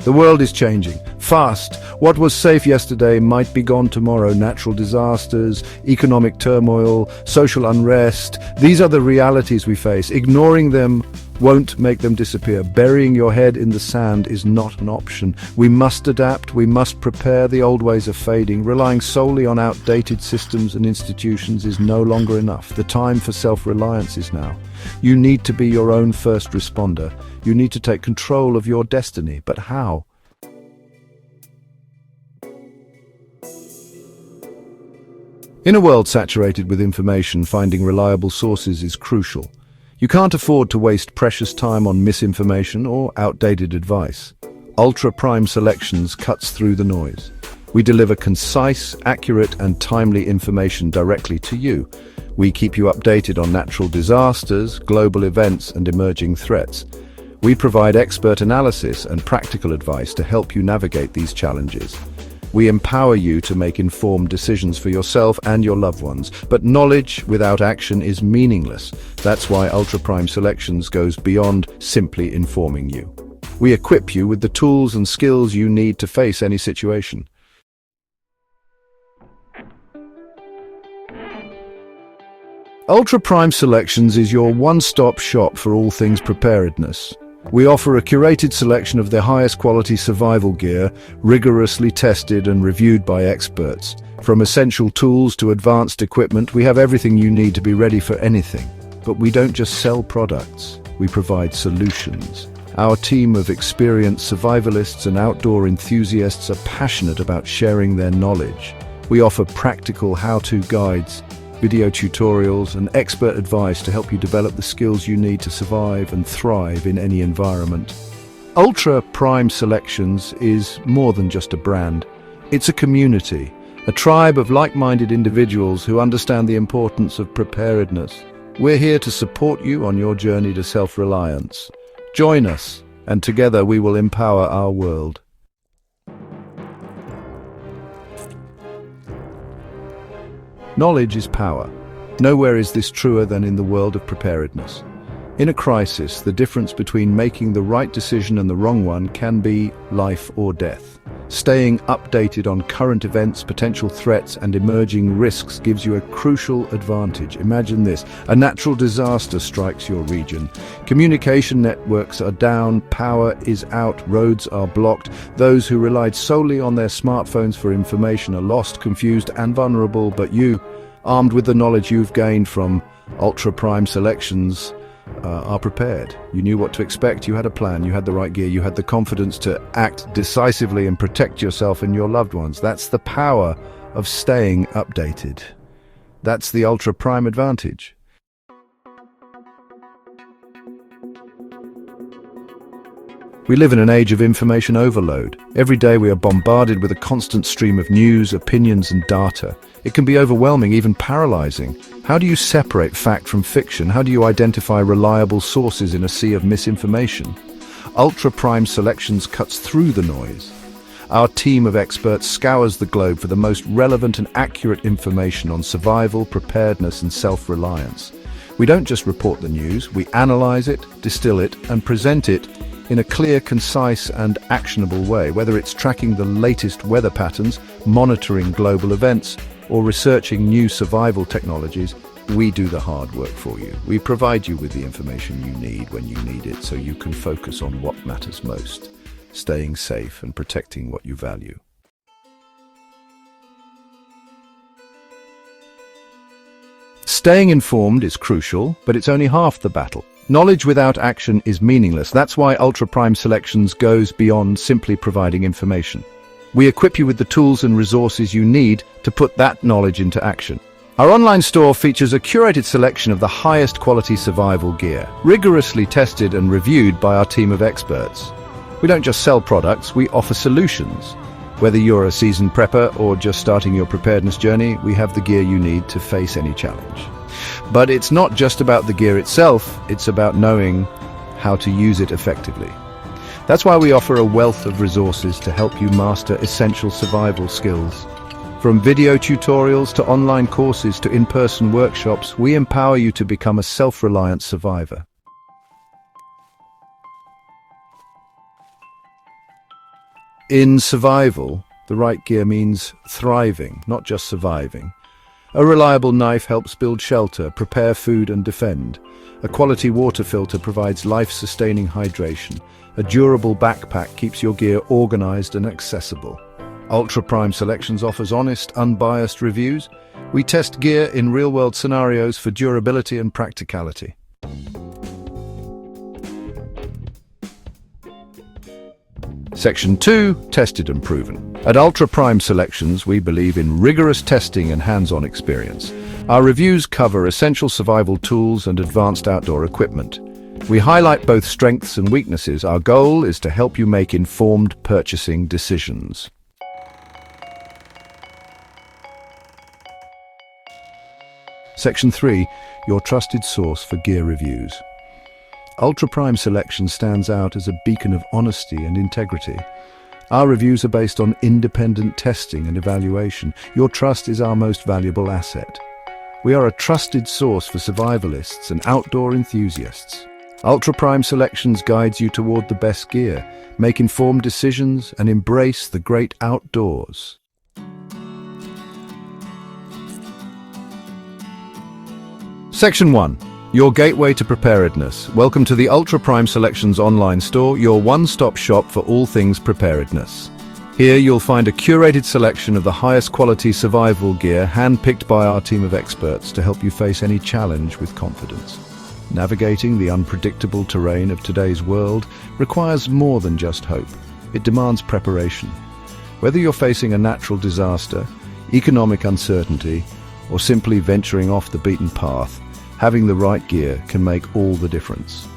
The world is changing, fast. What was safe yesterday might be gone tomorrow. Natural disasters, economic turmoil, social unrest. These are the realities we face. Ignoring them won't make them disappear. Burying your head in the sand is not an option. We must adapt, we must prepare. The old ways are fading. Relying solely on outdated systems and institutions is no longer enough. The time for self-reliance is now. You need to be your own first responder. You need to take control of your destiny. But how? In a world saturated with information, finding reliable sources is crucial. You can't afford to waste precious time on misinformation or outdated advice. Ultra Prime Selections cuts through the noise. We deliver concise, accurate, and timely information directly to you. We keep you updated on natural disasters, global events, and emerging threats. We provide expert analysis and practical advice to help you navigate these challenges. We empower you to make informed decisions for yourself and your loved ones. But knowledge without action is meaningless. That's why Ultra Prime Selections goes beyond simply informing you. We equip you with the tools and skills you need to face any situation. Ultra Prime Selections is your one-stop shop for all things preparedness. We offer a curated selection of the highest quality survival gear, rigorously tested and reviewed by experts. From essential tools to advanced equipment, we have everything you need to be ready for anything. But we don't just sell products, we provide solutions. Our team of experienced survivalists and outdoor enthusiasts are passionate about sharing their knowledge. We offer practical how-to guides, video tutorials, and expert advice to help you develop the skills you need to survive and thrive in any environment. Ultra Prime Selections is more than just a brand. It's a community, a tribe of like-minded individuals who understand the importance of preparedness. We're here to support you on your journey to self-reliance. Join us, and together we will empower our world. Knowledge is power. Nowhere is this truer than in the world of preparedness. In a crisis, the difference between making the right decision and the wrong one can be life or death. Staying updated on current events, potential threats, and emerging risks gives you a crucial advantage. Imagine this: a natural disaster strikes your region. Communication networks are down, power is out, roads are blocked. Those who relied solely on their smartphones for information are lost, confused, and vulnerable. But you, armed with the knowledge you've gained from Ultra Prime Selections, are prepared. You knew what to expect, you had a plan, you had the right gear, you had the confidence to act decisively and protect yourself and your loved ones. That's the power of staying updated. That's the Ultra Prime advantage. We live in an age of information overload. Every day we are bombarded with a constant stream of news, opinions, and data. It can be overwhelming, even paralyzing. How do you separate fact from fiction? How do you identify reliable sources in a sea of misinformation? Ultra Prime Selections cuts through the noise. Our team of experts scours the globe for the most relevant and accurate information on survival, preparedness, and self-reliance. We don't just report the news, we analyze it, distill it, and present it in a clear, concise, and actionable way. Whether it's tracking the latest weather patterns, monitoring global events, or researching new survival technologies, we do the hard work for you. We provide you with the information you need when you need it, so you can focus on what matters most, staying safe and protecting what you value. Staying informed is crucial, but it's only half the battle. Knowledge without action is meaningless. That's why Ultra Prime Selections goes beyond simply providing information. We equip you with the tools and resources you need to put that knowledge into action. Our online store features a curated selection of the highest quality survival gear, rigorously tested and reviewed by our team of experts. We don't just sell products, we offer solutions. Whether you're a seasoned prepper or just starting your preparedness journey, we have the gear you need to face any challenge. But it's not just about the gear itself, it's about knowing how to use it effectively. That's why we offer a wealth of resources to help you master essential survival skills. From video tutorials to online courses to in-person workshops, we empower you to become a self-reliant survivor. In survival, the right gear means thriving, not just surviving. A reliable knife helps build shelter, prepare food and defend. A quality water filter provides life-sustaining hydration. A durable backpack keeps your gear organized and accessible. Ultra Prime Selections offers honest, unbiased reviews. We test gear in real-world scenarios for durability and practicality. Section 2, Tested and Proven. At Ultra Prime Selections, we believe in rigorous testing and hands-on experience. Our reviews cover essential survival tools and advanced outdoor equipment. We highlight both strengths and weaknesses. Our goal is to help you make informed purchasing decisions. Section 3, your trusted source for gear reviews. Ultra Prime Selection stands out as a beacon of honesty and integrity. Our reviews are based on independent testing and evaluation. Your trust is our most valuable asset. We are a trusted source for survivalists and outdoor enthusiasts. Ultra Prime Selections guides you toward the best gear. Make informed decisions and embrace the great outdoors. Section 1. Your gateway to preparedness. Welcome to the Ultra Prime Selections online store, your one-stop shop for all things preparedness. Here you'll find a curated selection of the highest quality survival gear, hand-picked by our team of experts to help you face any challenge with confidence. Navigating the unpredictable terrain of today's world requires more than just hope. It demands preparation. Whether you're facing a natural disaster, economic uncertainty, or simply venturing off the beaten path, having the right gear can make all the difference.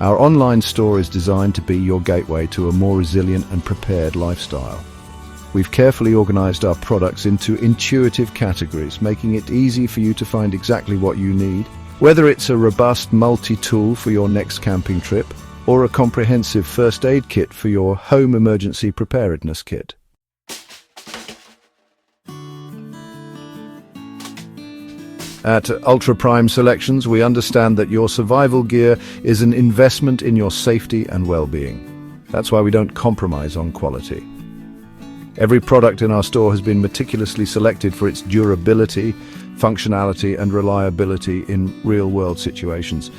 Our online store is designed to be your gateway to a more resilient and prepared lifestyle. We've carefully organized our products into intuitive categories, making it easy for you to find exactly what you need. Whether it's a robust multi-tool for your next camping trip, or a comprehensive first aid kit for your home emergency preparedness kit. At Ultra Prime Selections, we understand that your survival gear is an investment in your safety and well-being. That's why we don't compromise on quality. Every product in our store has been meticulously selected for its durability, functionality, and reliability in real-world situations.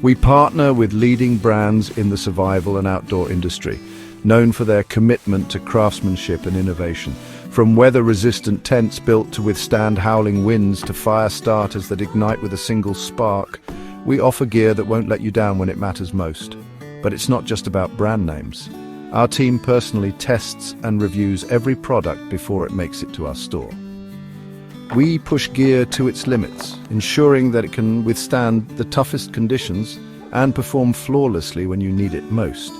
We partner with leading brands in the survival and outdoor industry, known for their commitment to craftsmanship and innovation. From weather-resistant tents built to withstand howling winds to fire starters that ignite with a single spark, we offer gear that won't let you down when it matters most. But it's not just about brand names. Our team personally tests and reviews every product before it makes it to our store. We push gear to its limits, ensuring that it can withstand the toughest conditions and perform flawlessly when you need it most.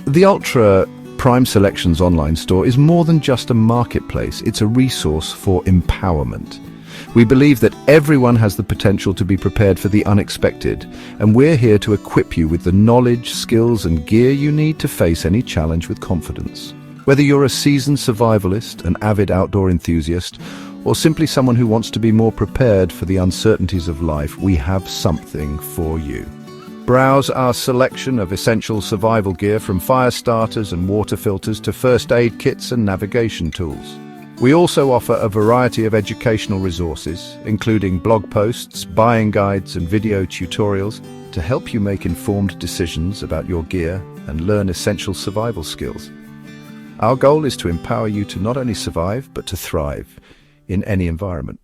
The Ultra Prime Selections online store is more than just a marketplace, it's a resource for empowerment. We believe that everyone has the potential to be prepared for the unexpected, and we're here to equip you with the knowledge, skills, and gear you need to face any challenge with confidence. Whether you're a seasoned survivalist, an avid outdoor enthusiast, or simply someone who wants to be more prepared for the uncertainties of life, we have something for you. Browse our selection of essential survival gear, from fire starters and water filters to first aid kits and navigation tools. We also offer a variety of educational resources, including blog posts, buying guides, and video tutorials to help you make informed decisions about your gear and learn essential survival skills. Our goal is to empower you to not only survive, but to thrive in any environment.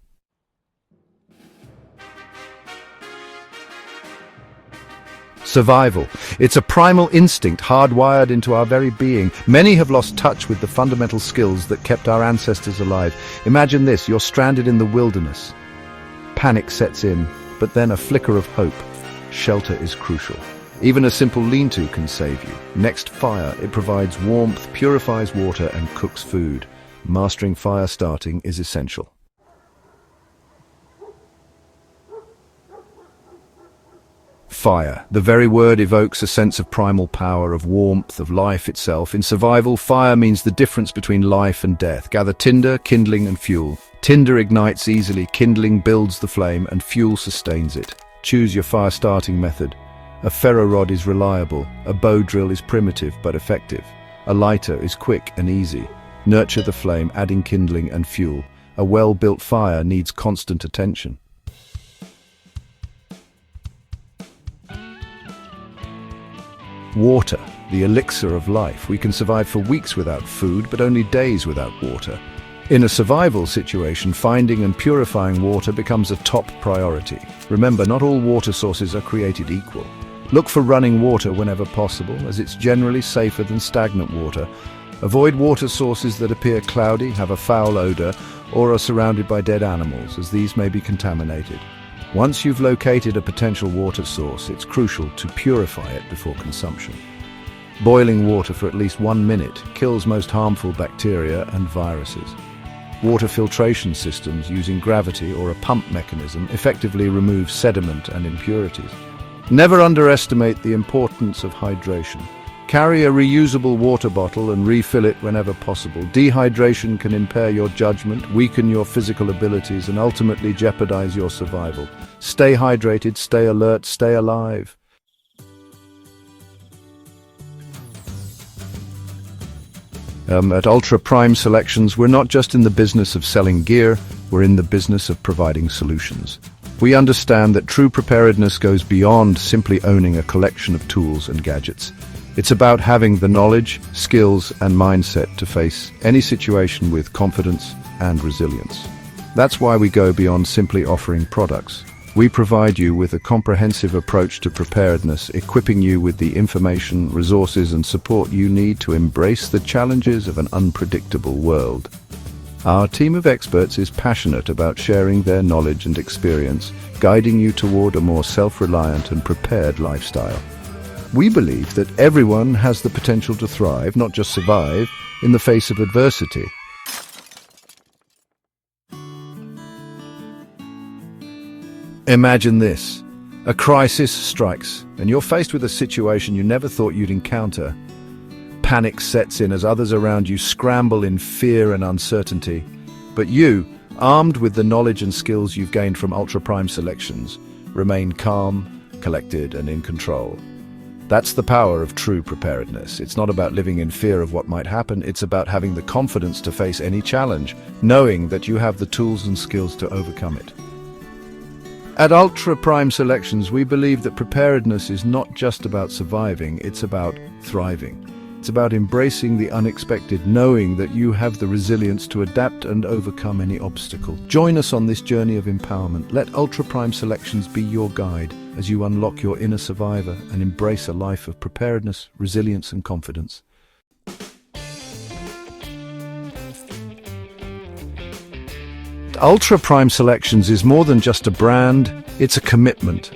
Survival. It's a primal instinct hardwired into our very being. Many have lost touch with the fundamental skills that kept our ancestors alive. Imagine this, you're stranded in the wilderness. Panic sets in, but then a flicker of hope. Shelter is crucial. Even a simple lean-to can save you. Next, fire. It provides warmth, purifies water, and cooks food. Mastering fire starting is essential. Fire. The very word evokes a sense of primal power, of warmth, of life itself. In survival, fire means the difference between life and death. Gather tinder, kindling, and fuel. Tinder ignites easily, kindling builds the flame, and fuel sustains it. Choose your fire starting method. A ferro rod is reliable. A bow drill is primitive but effective. A lighter is quick and easy. Nurture the flame, adding kindling and fuel. A well-built fire needs constant attention. Water, the elixir of life. We can survive for weeks without food, but only days without water. In a survival situation, finding and purifying water becomes a top priority. Remember, not all water sources are created equal. Look for running water whenever possible, as it's generally safer than stagnant water. Avoid water sources that appear cloudy, have a foul odor, or are surrounded by dead animals, as these may be contaminated. Once you've located a potential water source, it's crucial to purify it before consumption. Boiling water for at least 1 minute kills most harmful bacteria and viruses. Water filtration systems using gravity or a pump mechanism effectively remove sediment and impurities. Never underestimate the importance of hydration. Carry a reusable water bottle and refill it whenever possible. Dehydration can impair your judgment, weaken your physical abilities, and ultimately jeopardize your survival. Stay hydrated, stay alert, stay alive. At Ultra Prime Selections, we're not just in the business of selling gear, we're in the business of providing solutions. We understand that true preparedness goes beyond simply owning a collection of tools and gadgets. It's about having the knowledge, skills, and mindset to face any situation with confidence and resilience. That's why we go beyond simply offering products. We provide you with a comprehensive approach to preparedness, equipping you with the information, resources, and support you need to embrace the challenges of an unpredictable world. Our team of experts is passionate about sharing their knowledge and experience, guiding you toward a more self-reliant and prepared lifestyle. We believe that everyone has the potential to thrive, not just survive, in the face of adversity. Imagine this. A crisis strikes, and you're faced with a situation you never thought you'd encounter. Panic sets in as others around you scramble in fear and uncertainty. But you, armed with the knowledge and skills you've gained from Ultra Prime Selections, remain calm, collected, and in control. That's the power of true preparedness. It's not about living in fear of what might happen, it's about having the confidence to face any challenge, knowing that you have the tools and skills to overcome it. At Ultra Prime Selections, we believe that preparedness is not just about surviving, it's about thriving. It's about embracing the unexpected, knowing that you have the resilience to adapt and overcome any obstacle. Join us on this journey of empowerment. Let Ultra Prime Selections be your guide as you unlock your inner survivor and embrace a life of preparedness, resilience, and confidence. Ultra Prime Selections is more than just a brand, it's a commitment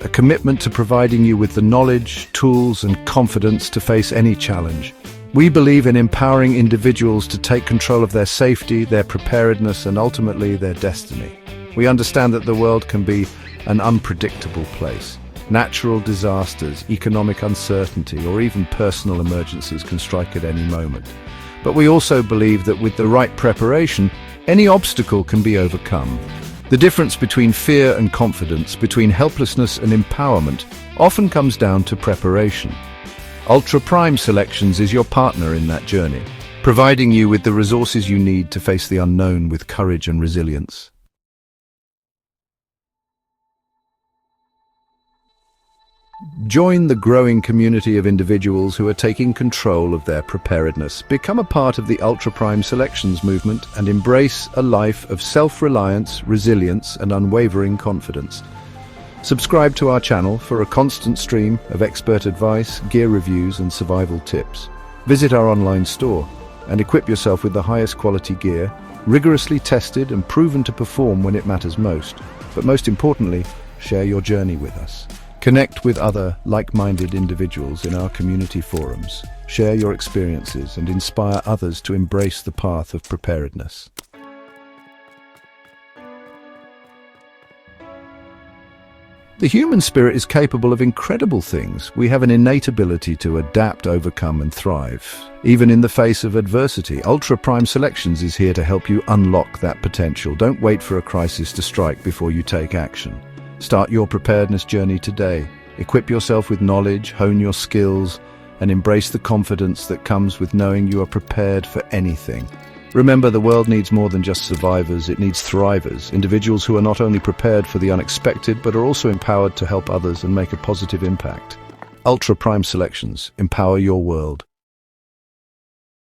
to providing you with the knowledge, tools, and confidence to face any challenge. We believe in empowering individuals to take control of their safety, their preparedness, and ultimately their destiny. We understand that the world can be an unpredictable place. Natural disasters, economic uncertainty, or even personal emergencies can strike at any moment. But we also believe that with the right preparation, any obstacle can be overcome. The difference between fear and confidence, between helplessness and empowerment, often comes down to preparation. Ultra Prime Selections is your partner in that journey, providing you with the resources you need to face the unknown with courage and resilience. Join the growing community of individuals who are taking control of their preparedness. Become a part of the Ultra Prime Selections movement and embrace a life of self-reliance, resilience, and unwavering confidence. Subscribe to our channel for a constant stream of expert advice, gear reviews, and survival tips. Visit our online store and equip yourself with the highest quality gear, rigorously tested and proven to perform when it matters most. But most importantly, share your journey with us. Connect with other like-minded individuals in our community forums. Share your experiences and inspire others to embrace the path of preparedness. The human spirit is capable of incredible things. We have an innate ability to adapt, overcome, and thrive. Even in the face of adversity, Ultra Prime Selections is here to help you unlock that potential. Don't wait for a crisis to strike before you take action. Start your preparedness journey today. Equip yourself with knowledge, hone your skills, and embrace the confidence that comes with knowing you are prepared for anything. Remember, the world needs more than just survivors, it needs thrivers, individuals who are not only prepared for the unexpected, but are also empowered to help others and make a positive impact. Ultra Prime Selections, empower your world.